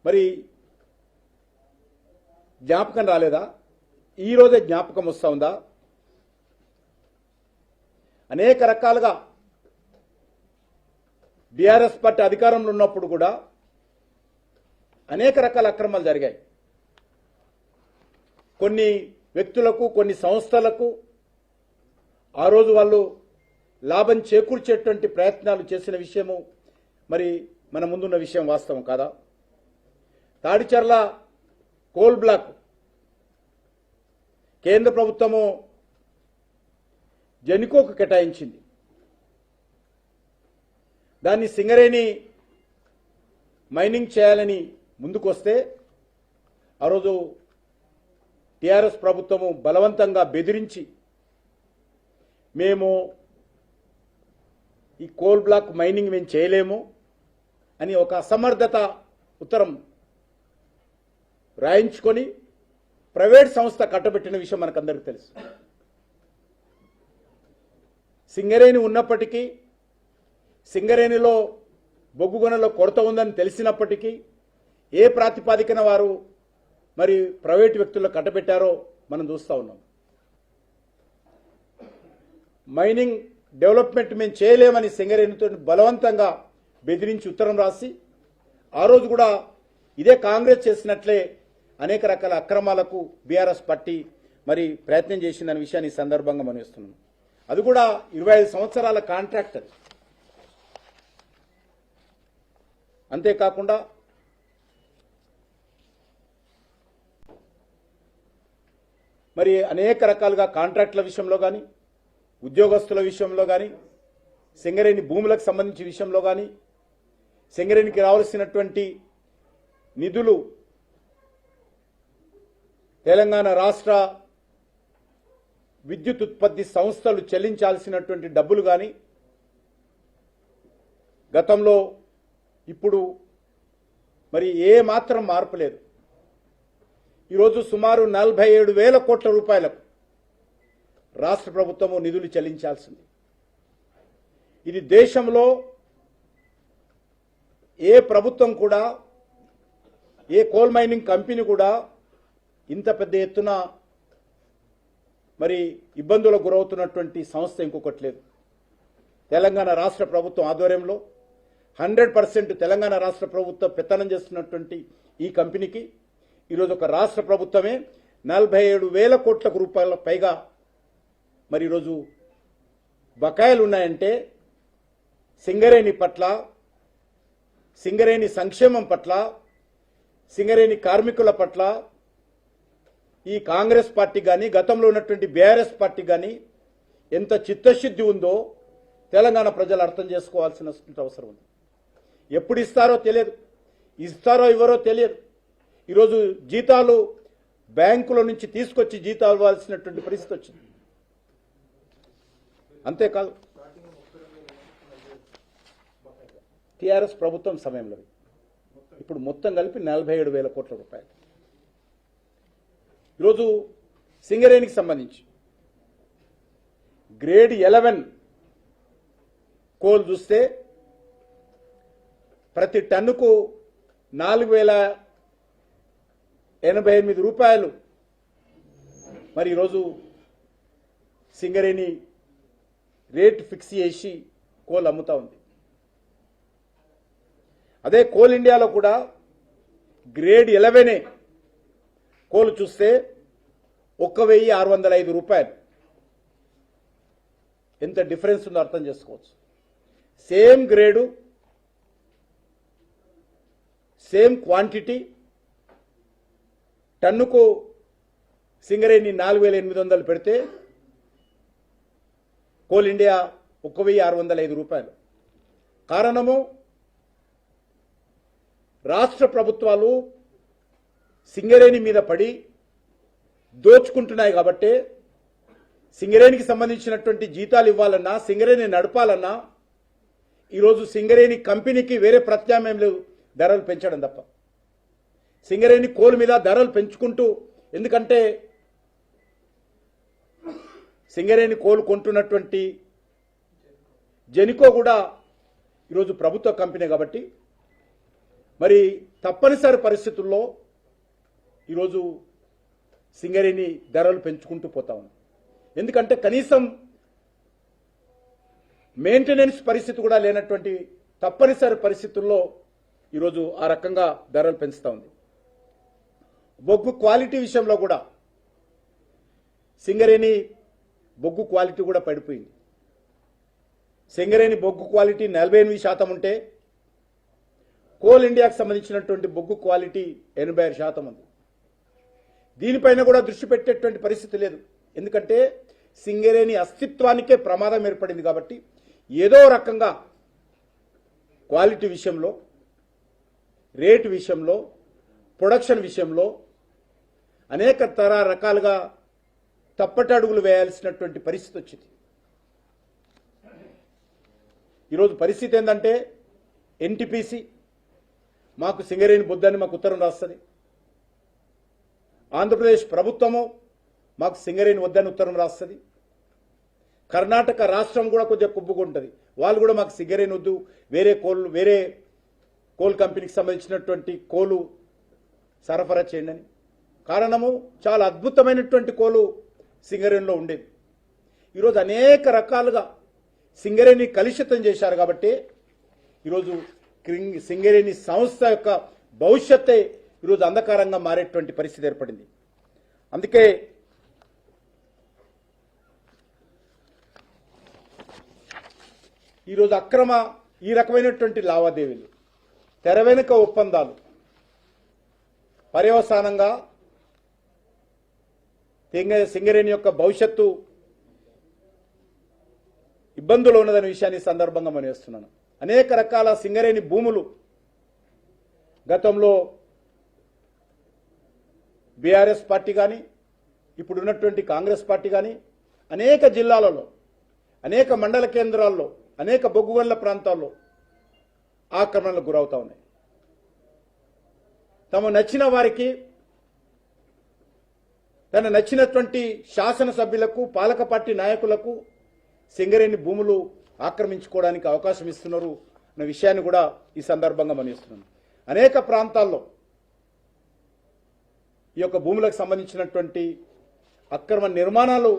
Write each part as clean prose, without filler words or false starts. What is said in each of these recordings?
మరి జ్ఞాపకం రాలేదా? ఈరోజే జ్ఞాపకం వస్తూ ఉందా? అనేక రకాలుగా బీఆర్ఎస్ పార్టీ అధికారంలో ఉన్నప్పుడు కూడా అనేక రకాల అక్రమాలు జరిగాయి. కొన్ని వ్యక్తులకు, కొన్ని సంస్థలకు ఆ రోజు వాళ్ళు లాభం చేకూర్చేటువంటి ప్రయత్నాలు చేసిన విషయము మరి మన ముందున్న విషయం వాస్తవం కాదా? తాడిచర్ల కోల్ బ్లాక్ కేంద్ర ప్రభుత్వము జెన్కోకు కేటాయించింది. దాన్ని సింగరేణి మైనింగ్ చేయాలని ముందుకొస్తే ఆ రోజు టీఆర్ఎస్ ప్రభుత్వము బలవంతంగా బెదిరించి మేము ఈ కోల్ బ్లాక్ మైనింగ్ మేము చేయలేము అని ఒక అసమర్థత ఉత్తరం రాయించుకొని ప్రైవేట్ సంస్థ కట్టబెట్టిన విషయం మనకందరికీ తెలుసు. సింగరేణి ఉన్నప్పటికీ, సింగరేణిలో బొగ్గు గనుల కొరత ఉందని తెలిసినప్పటికీ ఏ ప్రాతిపాదికన వారు మరి ప్రైవేటు వ్యక్తుల్లో కట్టబెట్టారో మనం చూస్తూ ఉన్నాం. మైనింగ్ డెవలప్మెంట్ మేము చేయలేమని సింగరేణితో బలవంతంగా బెదిరించి ఉత్తరం రాసి ఆ రోజు కూడా ఇదే కాంగ్రెస్ చేసినట్లే అనేక రకాల అక్రమాలకు బీఆర్ఎస్ పార్టీ మరి ప్రయత్నం చేసిందనే విషయాన్ని ఈ సందర్భంగా మనం ఇస్తున్నాం. అది కూడా 25 సంవత్సరాల కాంట్రాక్టర్. అంతేకాకుండా మరి అనేక రకాలుగా కాంట్రాక్టుల విషయంలో కానీ, ఉద్యోగస్తుల విషయంలో కానీ, సింగరేణి భూములకు సంబంధించిన విషయంలో కానీ, సింగరేణికి రావాల్సినటువంటి నిధులు తెలంగాణ రాష్ట్ర విద్యుత్ ఉత్పత్తి సంస్థలు చెల్లించాల్సినటువంటి డబ్బులు కానీ గతంలో ఇప్పుడు మరి ఏ మాత్రం మార్పు లేదు. ఈరోజు సుమారు 47,000 కోట్ల రూపాయలకు రాష్ట్ర ప్రభుత్వము నిధులు చెల్లించాల్సింది. ఇది దేశంలో ఏ ప్రభుత్వం కూడా, ఏ కోల్ మైనింగ్ కంపెనీ కూడా ఇంత పెద్ద ఎత్తున మరి ఇబ్బందులకు గురవుతున్నటువంటి సంస్థ ఇంకొకటి లేదు. తెలంగాణ రాష్ట్ర ప్రభుత్వం ఆధ్వర్యంలో 100% తెలంగాణ రాష్ట్ర ప్రభుత్వం పెత్తనం చేస్తున్నటువంటి ఈ కంపెనీకి ఈరోజు ఒక రాష్ట్ర ప్రభుత్వమే 47,000 కోట్ల రూపాయల పైగా మరి ఈరోజు బకాయిలు ఉన్నాయంటే సింగరేణి పట్ల, సింగరేణి సంక్షేమం పట్ల, సింగరేణి కార్మికుల పట్ల ఈ కాంగ్రెస్ పార్టీ కానీ, గతంలో ఉన్నటువంటి బీఆర్ఎస్ పార్టీ కానీ ఎంత చిత్తశుద్ధి ఉందో తెలంగాణ ప్రజలు అర్థం చేసుకోవాల్సిన అవసరం ఉంది. ఎప్పుడు ఇస్తారో తెలియదు, ఇస్తారో ఇవ్వరో తెలియదు. ఈరోజు జీతాలు బ్యాంకుల నుంచి తీసుకొచ్చి జీతాలు ఇవ్వాల్సినటువంటి పరిస్థితి వచ్చింది. అంతేకాదు టీఆర్ఎస్ ప్రభుత్వం సమయంలో ఇప్పుడు మొత్తం కలిపి 47,000 కోట్ల రూపాయలు. ఈరోజు సింగరేణికి సంబంధించి గ్రేడ్ 11 కోల్ చూస్తే ప్రతి టన్నుకు 4,088 రూపాయలు మరి ఈరోజు సింగరేణి రేట్ ఫిక్స్ చేసి కోల్ అమ్ముతా ఉంది. అదే కోల్ ఇండియాలో కూడా గ్రేడ్ 11 కోల్ చూస్తే 1,605 రూపాయలు. ఎంత డిఫరెన్స్ ఉందో అర్థం చేసుకోవచ్చు. సేమ్ గ్రేడు, సేమ్ క్వాంటిటీ, టన్నుకు సింగరేణి 4,800 పెడితే కోల్ ఇండియా 1,605 రూపాయలు. కారణము రాష్ట్ర ప్రభుత్వాలు సింగరేణి మీద పడి దోచుకుంటున్నాయి కాబట్టి సింగరేణికి సంబంధించినటువంటి జీతాలు ఇవ్వాలన్నా, సింగరేణి నడపాలన్నా ఈరోజు సింగరేణి కంపెనీకి వేరే ప్రత్యామ్నాయం లేదు ధరలు పెంచడం తప్ప. సింగరేణి కోల్ మీద ధరలు పెంచుకుంటూ, ఎందుకంటే సింగరేణి కోల్ కొంటున్నటువంటి జెన్కో కూడా ఈరోజు ప్రభుత్వ కంపెనీ కాబట్టి మరి తప్పనిసరి పరిస్థితుల్లో ఈరోజు సింగరేణి ధరలు పెంచుకుంటూ పోతా ఉంది. ఎందుకంటే కనీసం మెయింటెనెన్స్ పరిస్థితి కూడా లేనటువంటి తప్పనిసరి పరిస్థితుల్లో ఈరోజు ఆ రకంగా ధరలు పెంచుతా ఉంది. బొగ్గు క్వాలిటీ విషయంలో కూడా సింగరేణి బొగ్గు క్వాలిటీ కూడా పడిపోయింది. సింగరేణి బొగ్గు క్వాలిటీ 48% ఉంటే కోల్ ఇండియాకు సంబంధించినటువంటి బొగ్గు క్వాలిటీ 86% ఉంది. దీనిపైన కూడా దృష్టి పెట్టేటువంటి పరిస్థితి లేదు. ఎందుకంటే సింగరేణి అస్తిత్వానికే ప్రమాదం ఏర్పడింది కాబట్టి ఏదో రకంగా క్వాలిటీ విషయంలో, రేటు విషయంలో, ప్రొడక్షన్ విషయంలో అనేక రకాలుగా తప్పటడుగులు వేయాల్సినటువంటి పరిస్థితి వచ్చింది. ఈరోజు పరిస్థితి ఏంటంటే ఎన్టీపీసీ మాకు సింగరేణి బొద్దని మాకు ఉత్తరం రాస్తుంది. ఆంధ్రప్రదేశ్ ప్రభుత్వము మాకు సింగరేణి వద్దని ఉత్తరం రాస్తుంది. కర్ణాటక రాష్ట్రం కూడా కొంచెం కుబ్బుకుంటుంది. వాళ్ళు కూడా మాకు సింగరేణి వద్దు, వేరే కోల్ కంపెనీకి సంబంధించినటువంటి కోలు సరఫరా చేయండి అని. కారణము చాలా అద్భుతమైనటువంటి కోలు సింగరేణిలో ఉండేది. ఈరోజు అనేక రకాలుగా సింగరేణి కలుషితం చేశారు కాబట్టి ఈరోజు సింగరేణి సంస్థ యొక్క భవిష్యత్తే ఈరోజు అంధకారంగా మారేటువంటి పరిస్థితి ఏర్పడింది. అందుకే ఈరోజు ఈ రకమైనటువంటి లావాదేవీలు, తెర వెనుక ఒప్పందాలు పర్యవసానంగా సింగరేణి యొక్క భవిష్యత్తు ఇబ్బందులు ఉన్నదనే విషయాన్ని సందర్భంగా మనవేస్తున్నాను. అనేక రకాల సింగరేణి భూములు గతంలో బీఆర్ఎస్ పార్టీ కానీ ఇప్పుడు ఉన్నటువంటి కాంగ్రెస్ పార్టీ కానీ అనేక జిల్లాలలో, అనేక మండల కేంద్రాల్లో, అనేక బొగ్గుగనుల ప్రాంతాల్లో ఆక్రమణలకు గురవుతా ఉన్నాయి. తమ నచ్చిన వారికి, తన నచ్చినటువంటి శాసనసభ్యులకు, పాలక పార్టీ నాయకులకు సింగరేణి భూములు ఆక్రమించుకోవడానికి అవకాశం ఇస్తున్నారు అన్న విషయాన్ని కూడా ఈ సందర్భంగా మనవిస్తున్నాను. అనేక ప్రాంతాల్లో ఈ యొక్క భూములకు సంబంధించినటువంటి అక్రమ నిర్మాణాలు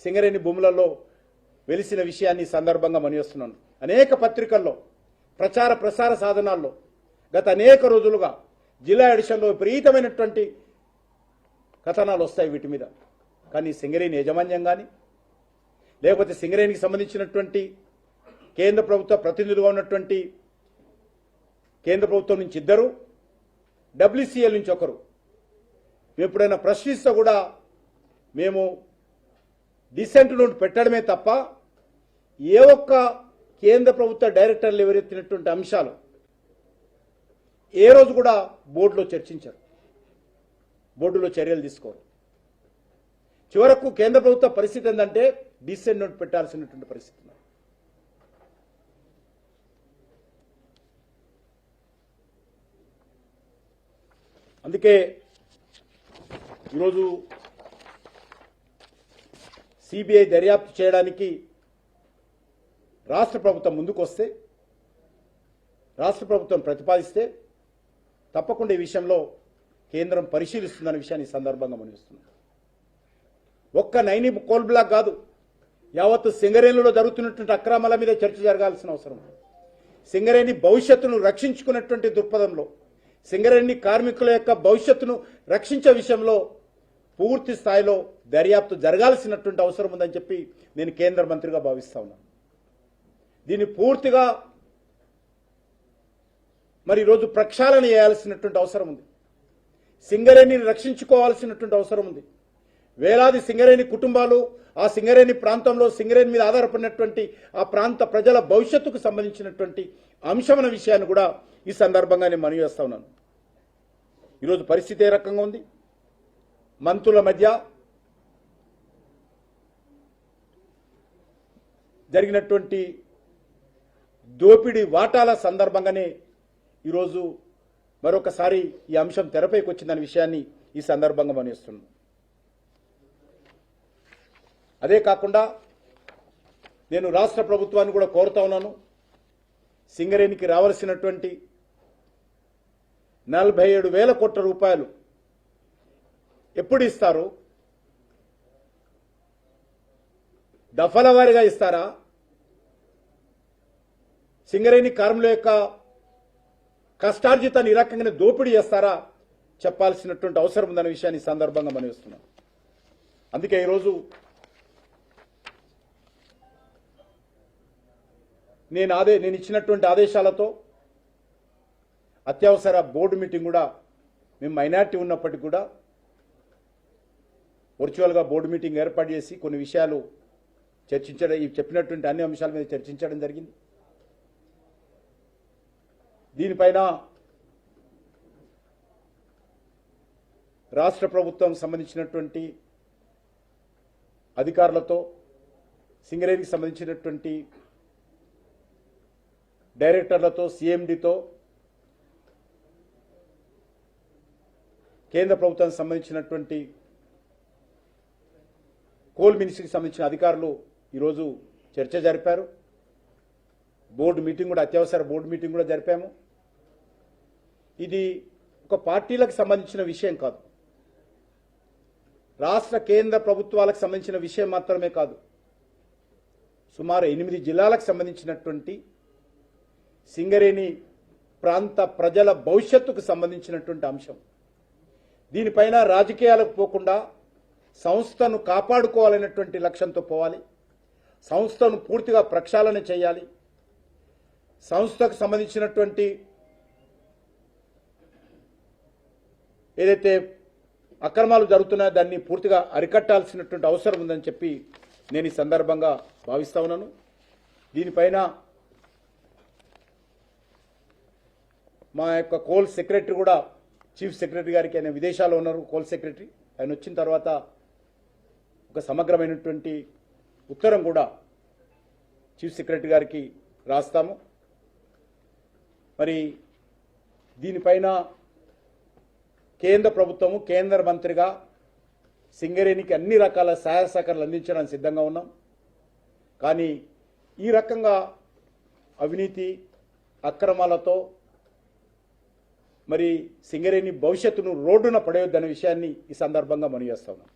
సింగరేణి భూములలో వెలిసిన విషయాన్ని ఈ సందర్భంగా మనవిస్తున్నాను. అనేక పత్రికల్లో, ప్రచార ప్రసార సాధనాల్లో గత అనేక రోజులుగా జిల్లా ఎడిషన్లో విపరీతమైనటువంటి కథనాలు వస్తాయి వీటి మీద. కానీ సింగరేణి యాజమాన్యం కానీ, లేకపోతే సింగరేణికి సంబంధించినటువంటి కేంద్ర ప్రభుత్వ ప్రతినిధులుగా ఉన్నటువంటి కేంద్ర ప్రభుత్వం నుంచి ఇద్దరు, డబ్ల్యూసీఎల్ నుంచి ఒకరు ఎప్పుడైనా ప్రశ్నిస్తే కూడా మేము డిసెంట్ నోట్ పెట్టడమే తప్ప ఏ ఒక్క కేంద్ర ప్రభుత్వ డైరెక్టర్లు ఎవరెత్తినటువంటి అంశాలు ఏ రోజు కూడా బోర్డులో చర్చించారు, బోర్డులో చర్యలు తీసుకోరు. చివరకు కేంద్ర ప్రభుత్వ పరిస్థితి ఏంటంటే డిసెంట్ నోట్ పెట్టాల్సినటువంటి పరిస్థితి. అందుకే ఈరోజు సిబిఐ దర్యాప్తు చేయడానికి రాష్ట్ర ప్రభుత్వం ముందుకు వస్తే, రాష్ట్ర ప్రభుత్వం ప్రతిపాదిస్తే తప్పకుండా ఈ విషయంలో కేంద్రం పరిశీలిస్తుందన్న విషయాన్ని ఈ సందర్భంగా మనవిస్తున్నాం. ఒక్క నైని కోల్ బ్లాక్ కాదు, యావత్తు సింగరేణిలో జరుగుతున్నటువంటి అక్రమాల మీద చర్చ జరగాల్సిన అవసరం. సింగరేణి భవిష్యత్తును రక్షించుకున్నటువంటి దృక్పథంలో, సింగరేణి కార్మికుల యొక్క భవిష్యత్తును రక్షించే విషయంలో పూర్తి స్థాయిలో దర్యాప్తు జరగాల్సినటువంటి అవసరం ఉందని చెప్పి నేను కేంద్ర మంత్రిగా భావిస్తా ఉన్నాను. దీన్ని పూర్తిగా మరి ఈరోజు ప్రక్షాళన చేయాల్సినటువంటి అవసరం ఉంది. సింగరేణిని రక్షించుకోవాల్సినటువంటి అవసరం ఉంది. వేలాది సింగరేణి కుటుంబాలు, ఆ సింగరేణి ప్రాంతంలో సింగరేణి మీద ఆధారపడినటువంటి ఆ ప్రాంత ప్రజల భవిష్యత్తుకు సంబంధించినటువంటి అంశమైన విషయాన్ని కూడా ఈ సందర్భంగా నేను మనవి చేస్తా ఉన్నాను. ఈరోజు పరిస్థితి ఏ రకంగా ఉంది? మంత్రుల మధ్య జరిగినటువంటి దోపిడీ వాటాల సందర్భంగానే ఈరోజు మరొకసారి ఈ అంశం తెరపైకి వచ్చిందనే విషయాన్ని ఈ సందర్భంగా మనవిస్తున్నాను. అదే కాకుండా నేను రాష్ట్ర ప్రభుత్వాన్ని కూడా కోరుతా ఉన్నాను, సింగరేణికి రావాల్సినటువంటి 47,000 కోట్ల రూపాయలు ఎప్పుడు ఇస్తారు? దఫల వారీగా ఇస్తారా? సింగరేణి కార్మికుల యొక్క కష్టార్జితాన్ని ఈ రకంగానే దోపిడీ చేస్తారా? చెప్పాల్సినటువంటి అవసరం ఉందన్న విషయాన్ని ఈ సందర్భంగా మనవిస్తున్నాం. అందుకే ఈరోజు నేను ఇచ్చినటువంటి ఆదేశాలతో అత్యవసర బోర్డు మీటింగ్ కూడా మేము మైనారిటీ ఉన్నప్పటికీ కూడా వర్చువల్గా బోర్డు మీటింగ్ ఏర్పాటు చేసి కొన్ని విషయాలు చర్చించడం, చెప్పినటువంటి అన్ని అంశాల మీద చర్చించడం జరిగింది. దీనిపైన రాష్ట్ర ప్రభుత్వం సంబంధించినటువంటి అధికారులతో, సింగరేణికి సంబంధించినటువంటి డైరెక్టర్లతో, సీఎండీతో, కేంద్ర ప్రభుత్వానికి సంబంధించినటువంటి కోల్ మినిస్ట్రీకి సంబంధించిన అధికారులు ఈరోజు చర్చ జరిపారు. బోర్డు మీటింగ్ కూడా, అత్యవసర బోర్డు మీటింగ్ కూడా జరిపాము. ఇది ఒక పార్టీలకు సంబంధించిన విషయం కాదు, రాష్ట్ర కేంద్ర ప్రభుత్వాలకు సంబంధించిన విషయం మాత్రమే కాదు, సుమారు 8 జిల్లాలకు సంబంధించినటువంటి సింగరేణి ప్రాంత ప్రజల భవిష్యత్తుకు సంబంధించినటువంటి అంశం. దీనిపైన రాజకీయాలకు పోకుండా సంస్థను కాపాడుకోవాలనేటువంటి లక్ష్యంతో పోవాలి. సంస్థను పూర్తిగా ప్రక్షాళన చేయాలి. సంస్థకు సంబంధించినటువంటి ఏదైతే అక్రమాలు జరుగుతున్నాయో దాన్ని పూర్తిగా అరికట్టాల్సినటువంటి అవసరం ఉందని చెప్పి నేను ఈ సందర్భంగా భావిస్తా ఉన్నాను. దీనిపైన మా యొక్క కోల్ సెక్రటరీ కూడా, చీఫ్ సెక్రటరీ గారికి, ఆయన విదేశాల్లో ఉన్నారు కోల్ సెక్రటరీ, ఆయన వచ్చిన తర్వాత ఒక సమగ్రమైనటువంటి ఉత్తరం కూడా చీఫ్ సెక్రటరీ గారికి రాస్తాము. మరి దీనిపైన కేంద్ర ప్రభుత్వము, కేంద్ర మంత్రిగా సింగరేణికి అన్ని రకాల సహాయ సహకారాలు అందించడానికి సిద్ధంగా ఉన్నాం. కానీ ఈ రకంగా అవినీతి అక్రమాలతో మరి సింగరేణి భవిష్యత్తును రోడ్డున పడేయొద్దనే విషయాన్ని ఈ సందర్భంగా మనవి చేస్తా ఉన్నాం.